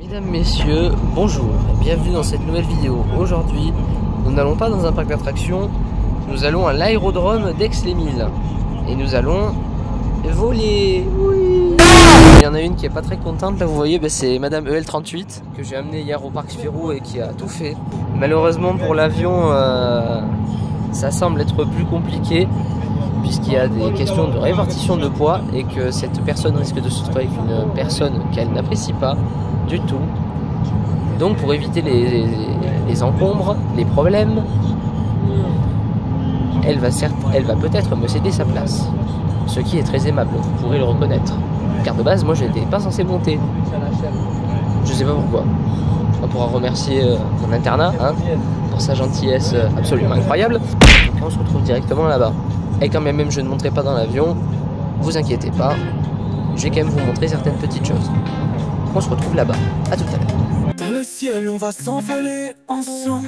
Mesdames, messieurs, bonjour et bienvenue dans cette nouvelle vidéo. Aujourd'hui, nous n'allons pas dans un parc d'attractions, nous allons à l'aérodrome d'Aix-les-Milles. Et nous allons voler. Oui. Il y en a une qui est pas très contente, là vous voyez, c'est Madame EL38 que j'ai amenée hier au parc Spirou et qui a tout fait. Malheureusement pour l'avion, ça semble être plus compliqué puisqu'il y a des questions de répartition de poids et que cette personne risque de se retrouver avec une personne qu'elle n'apprécie pas du tout. Donc pour éviter les encombres, les problèmes, elle va peut-être me céder sa place, ce qui est très aimable, vous pourrez le reconnaître, car de base moi je n'étais pas censé monter, je sais pas pourquoi. On pourra remercier mon internat pour sa gentillesse absolument incroyable. Donc on se retrouve directement là-bas, et quand même je ne monterai pas dans l'avion, vous inquiétez pas, je vais quand même vous montrer certaines petites choses. On se retrouve là-bas, à tout à l'heure. Dans le ciel on va s'envoler ensemble.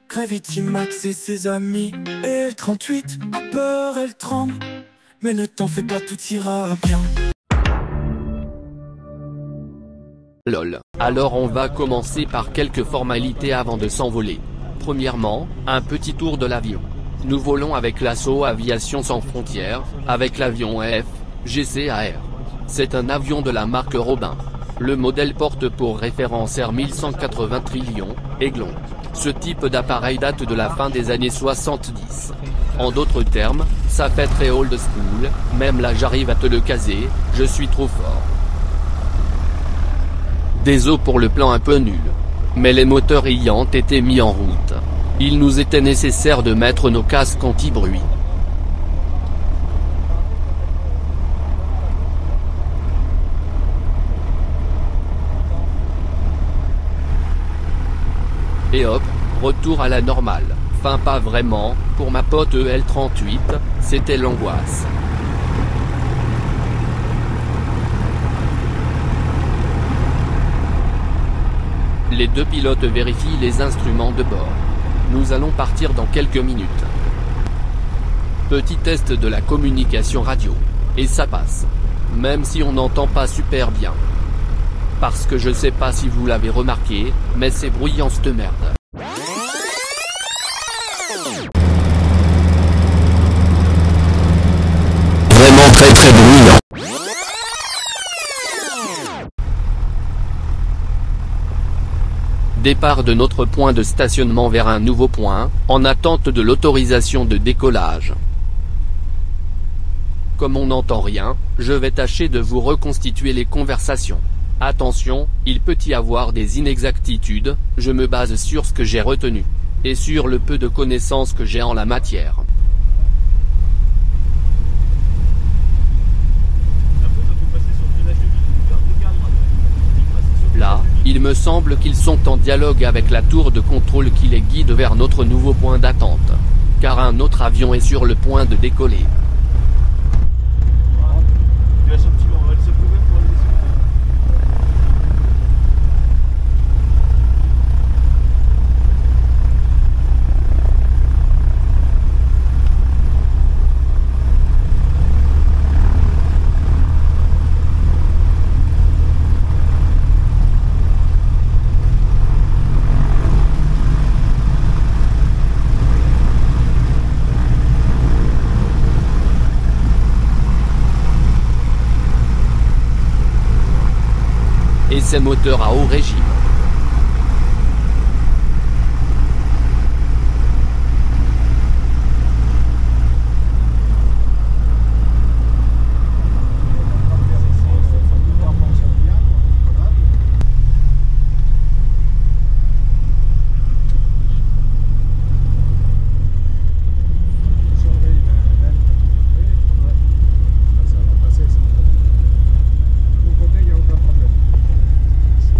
Gravity Max et ses amis. Et 38 a peur, elle tremble. Mais ne t'en fais pas, tout ira bien. LOL. Alors on va commencer par quelques formalités avant de s'envoler. Premièrement, un petit tour de l'avion. Nous volons avec l'assaut Aviation Sans Frontières, avec l'avion FGCAR. C'est un avion de la marque Robin. Le modèle porte pour référence Air 1180 Trillion, Aiglon. Ce type d'appareil date de la fin des années 70. En d'autres termes, ça fait très old school, même là j'arrive à te le caser, je suis trop fort. Désolé pour le plan un peu nul. Mais les moteurs ayant été mis en route, il nous était nécessaire de mettre nos casques anti-bruit. Et hop, retour à la normale. Enfin pas vraiment, pour ma pote EL38, c'était l'angoisse. Les deux pilotes vérifient les instruments de bord. Nous allons partir dans quelques minutes. Petit test de la communication radio. Et ça passe. Même si on n'entend pas super bien. Parce que je sais pas si vous l'avez remarqué, mais c'est bruyant cette merde. Vraiment très bruyant. Départ de notre point de stationnement vers un nouveau point, en attente de l'autorisation de décollage. Comme on n'entend rien, je vais tâcher de vous reconstituer les conversations. Attention, il peut y avoir des inexactitudes, je me base sur ce que j'ai retenu. Et sur le peu de connaissances que j'ai en la matière. Là, il me semble qu'ils sont en dialogue avec la tour de contrôle qui les guide vers notre nouveau point d'attente. Car un autre avion est sur le point de décoller. Et ses moteurs à haut régime.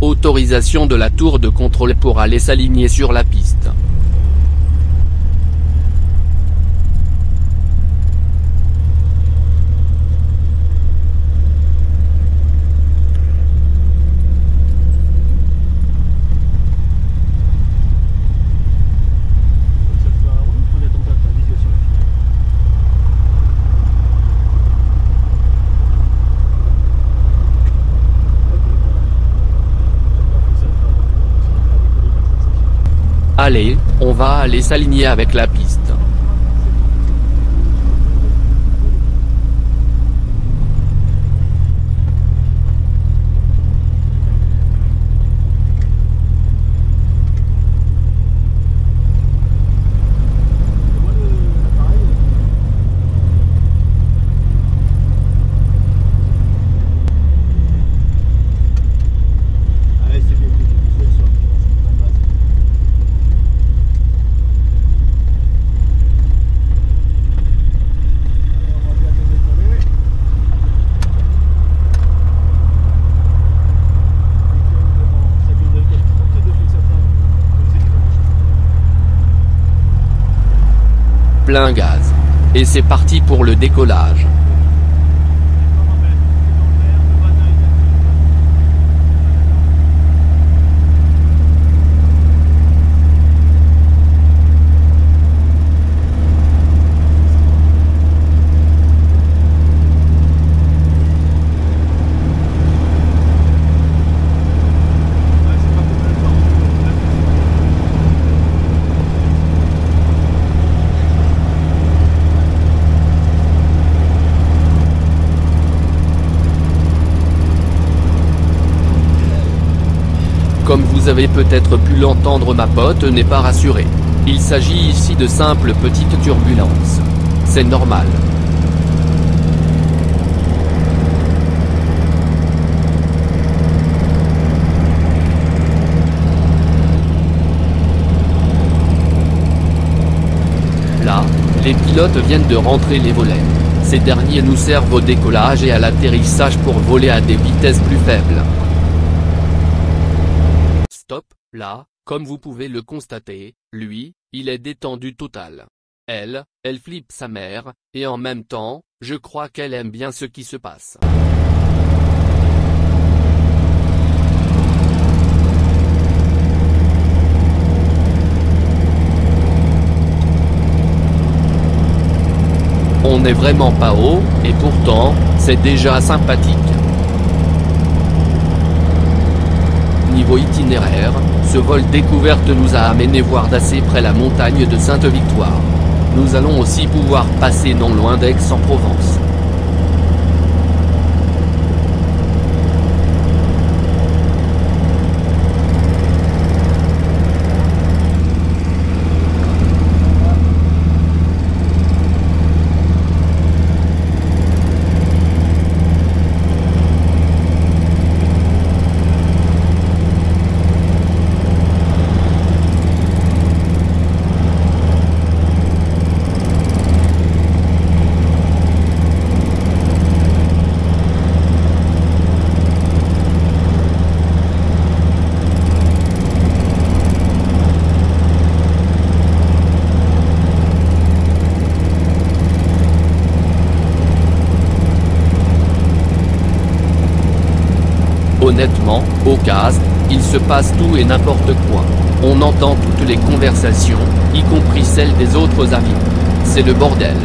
Autorisation de la tour de contrôle pour aller s'aligner sur la piste. Allez, on va aller s'aligner avec la piste. Plein gaz. Et c'est parti pour le décollage. Comme vous avez peut-être pu l'entendre, ma pote n'est pas rassurée. Il s'agit ici de simples petites turbulences. C'est normal. Là, les pilotes viennent de rentrer les volets. Ces derniers nous servent au décollage et à l'atterrissage pour voler à des vitesses plus faibles. Stop, là, comme vous pouvez le constater, lui, il est détendu total. Elle flippe sa mère, et en même temps, je crois qu'elle aime bien ce qui se passe. On n'est vraiment pas haut, et pourtant, c'est déjà sympathique. Niveau itinéraire, ce vol découverte nous a amené voir d'assez près la montagne de Sainte-Victoire. Nous allons aussi pouvoir passer non loin d'Aix-en-Provence. Honnêtement, au CAS, il se passe tout et n'importe quoi. On entend toutes les conversations, y compris celles des autres avions. C'est le bordel.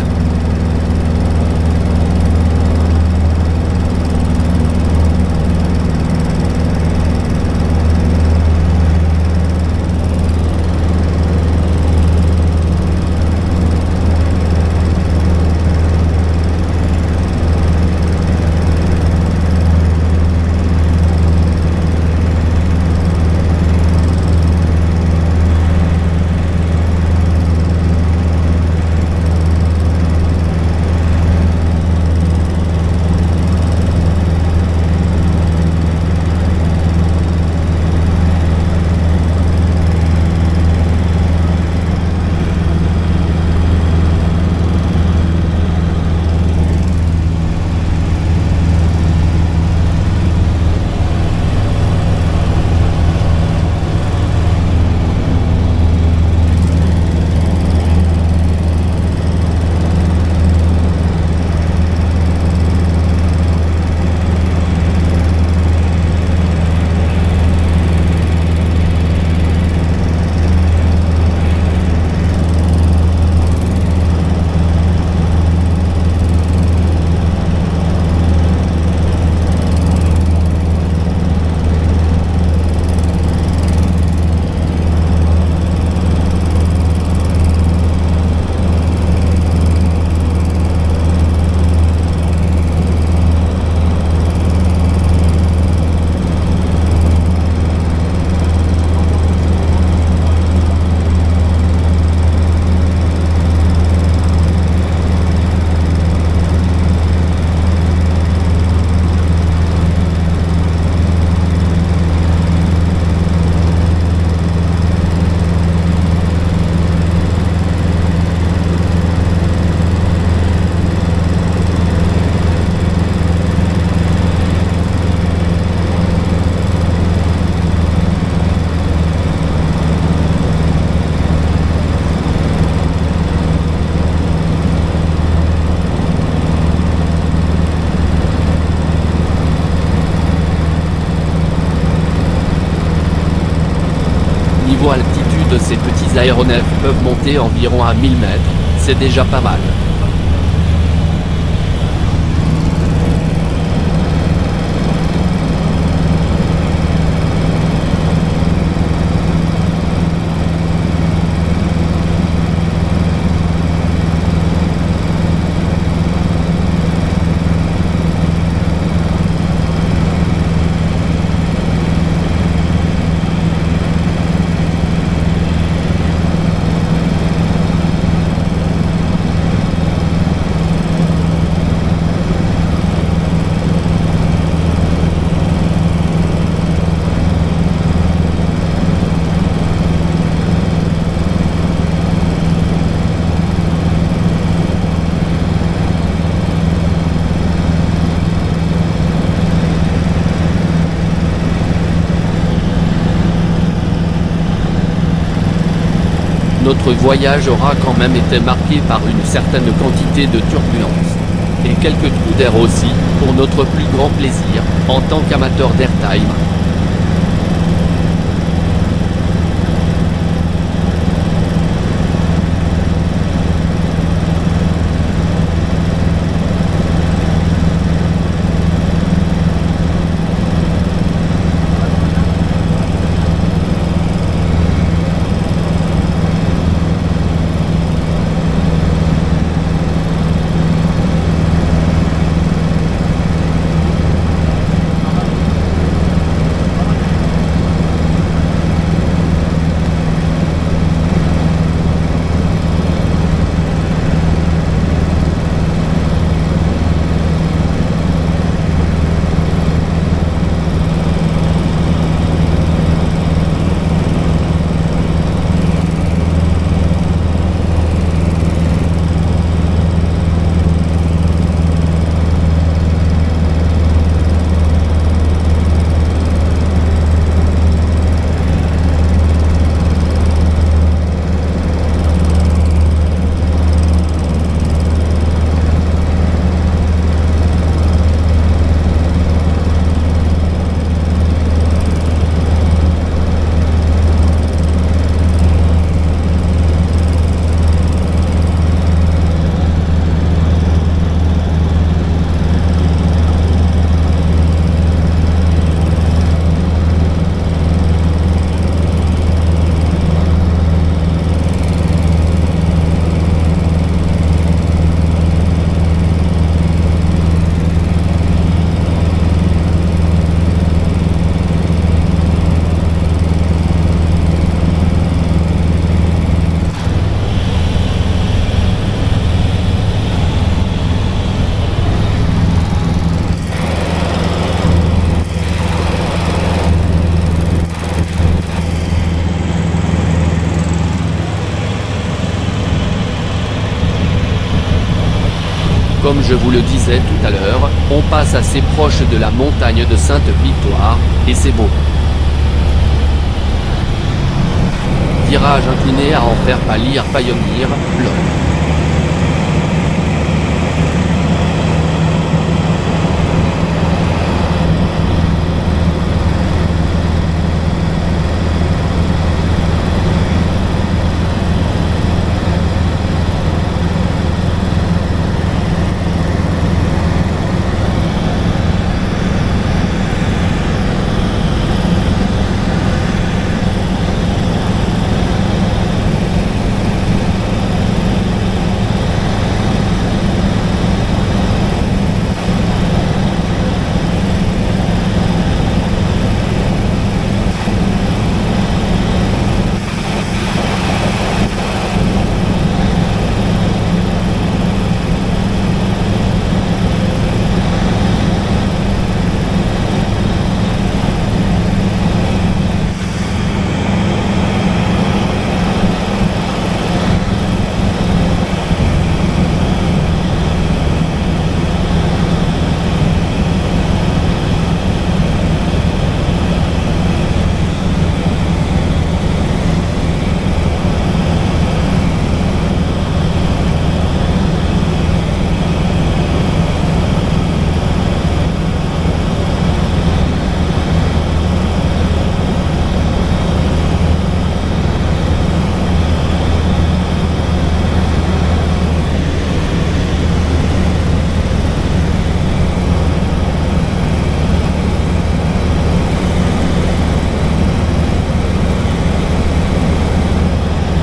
Niveau altitude, ces petits aéronefs peuvent monter environ à 1000 mètres, c'est déjà pas mal. Notre voyage aura quand même été marqué par une certaine quantité de turbulences. Et quelques trous d'air aussi, pour notre plus grand plaisir, en tant qu'amateur d'airtime. Comme je vous le disais tout à l'heure, on passe assez proche de la montagne de Sainte-Victoire, et c'est beau. Virage incliné à en faire pâlir Pioneer, lol.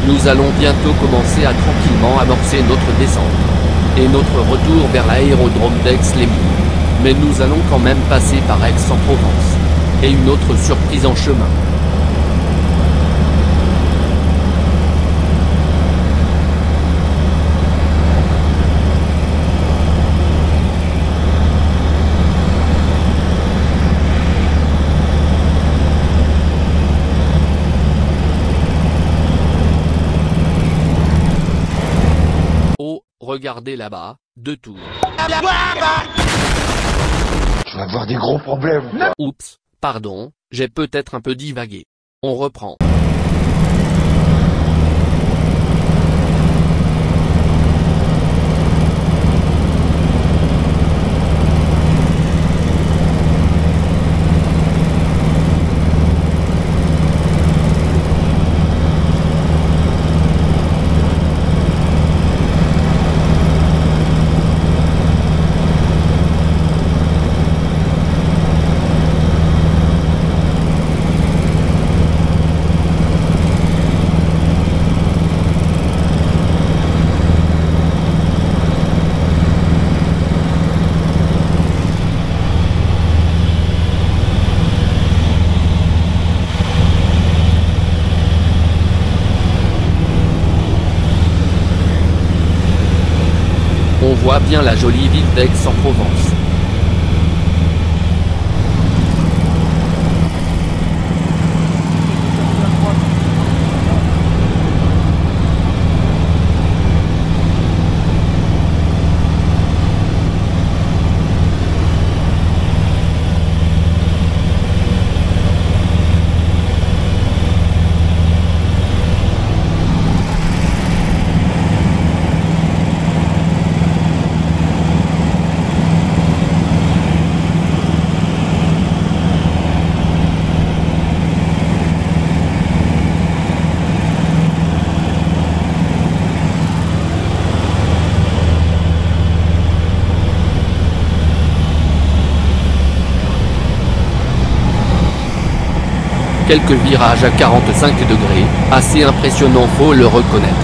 Nous allons bientôt commencer à tranquillement amorcer notre descente. Et notre retour vers l'aérodrome d'Aix-les-Mines. Mais nous allons quand même passer par Aix-en-Provence. Et une autre surprise en chemin. Oh, regardez là-bas, 2 tours. Je vais avoir des gros problèmes. Oups, pardon, j'ai peut-être un peu divagué. On reprend. On voit bien la jolie ville d'Aix-en-Provence. Quelques virages à 45 degrés, assez impressionnant, faut le reconnaître.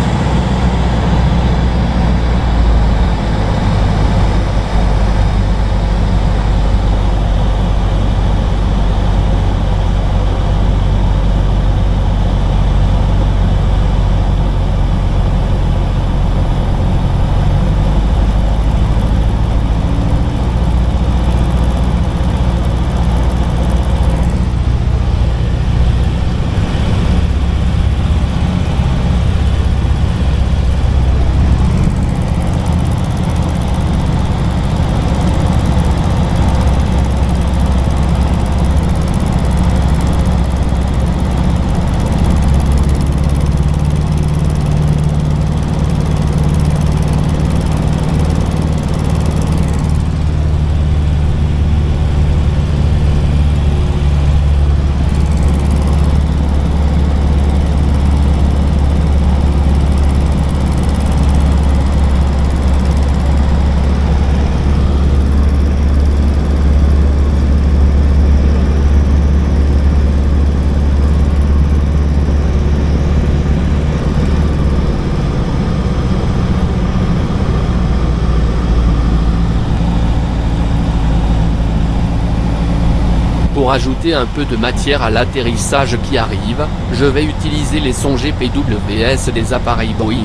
Pour ajouter un peu de matière à l'atterrissage qui arrive, je vais utiliser les sons GPWS des appareils Boeing.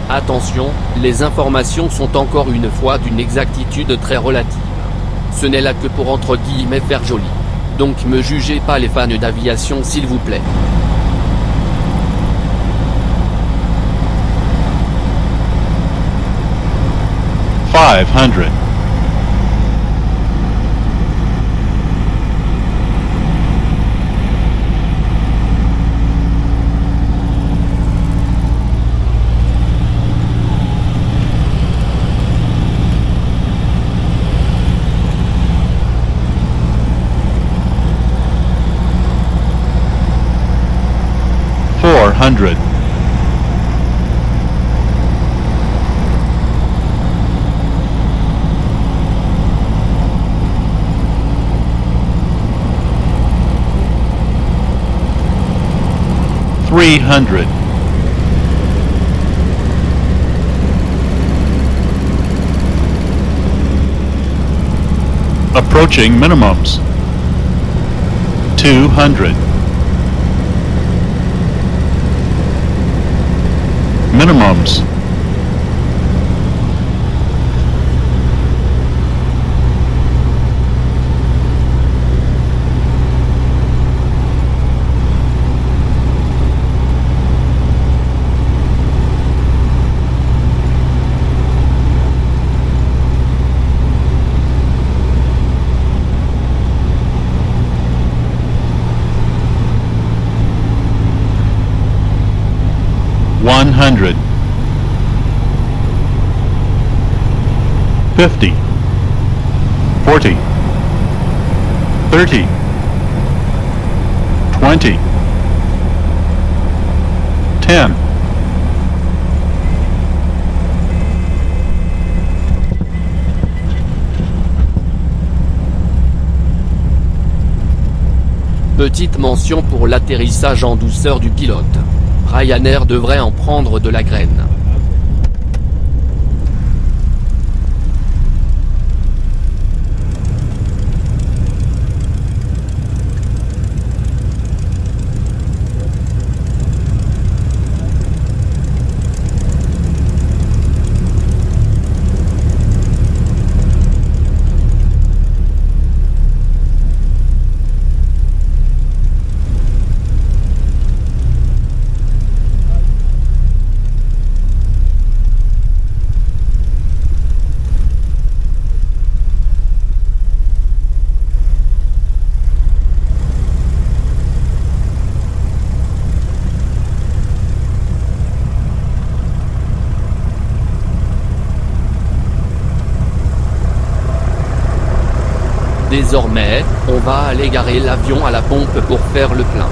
Attention, les informations sont encore une fois d'une exactitude très relative. Ce n'est là que pour entre guillemets faire joli. Donc me jugez pas les fans d'aviation s'il vous plaît. $500. $400. $300. Approaching minimums. 200. Minimums. $100. 50. 40. 30. 20. 10. Petite mention pour l'atterrissage en douceur du pilote. Ryanair devrait en prendre de la graine. Désormais, on va aller garer l'avion à la pompe pour faire le plein.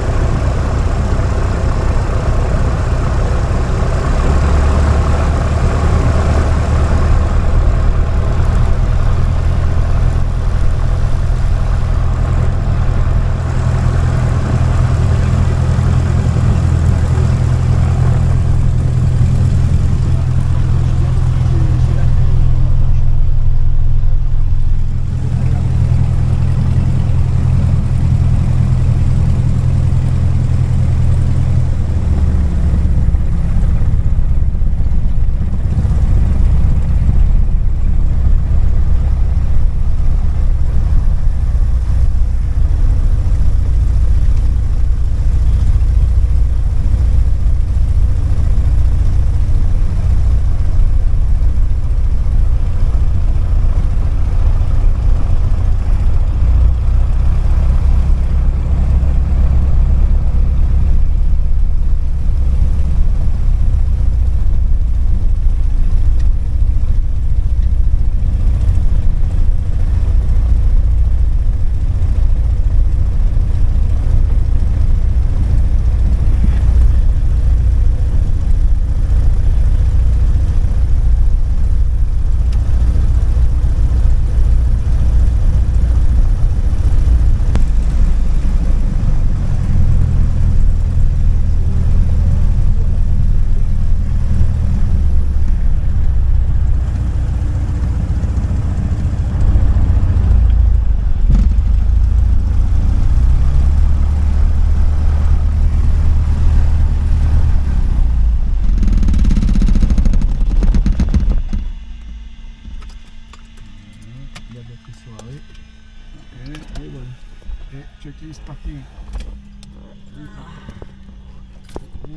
checklist parking.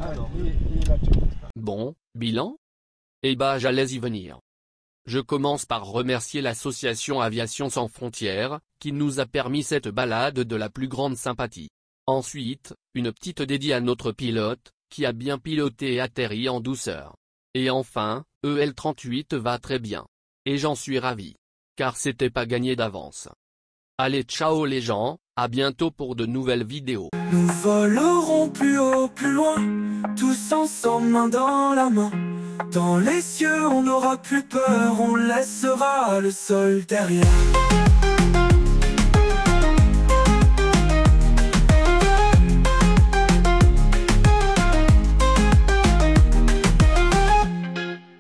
Alors, Bon, bilan? Eh bah j'allais y venir. Je commence par remercier l'association Aviation Sans Frontières, qui nous a permis cette balade de la plus grande sympathie. Ensuite, une petite dédie à notre pilote, qui a bien piloté et atterri en douceur. Et enfin, EL38 va très bien. Et j'en suis ravi. Car c'était pas gagné d'avance. Allez ciao les gens, à bientôt pour de nouvelles vidéos. Nous volerons plus haut, plus loin, tous ensemble, main dans la main. Dans les cieux, on n'aura plus peur, on laissera le sol derrière.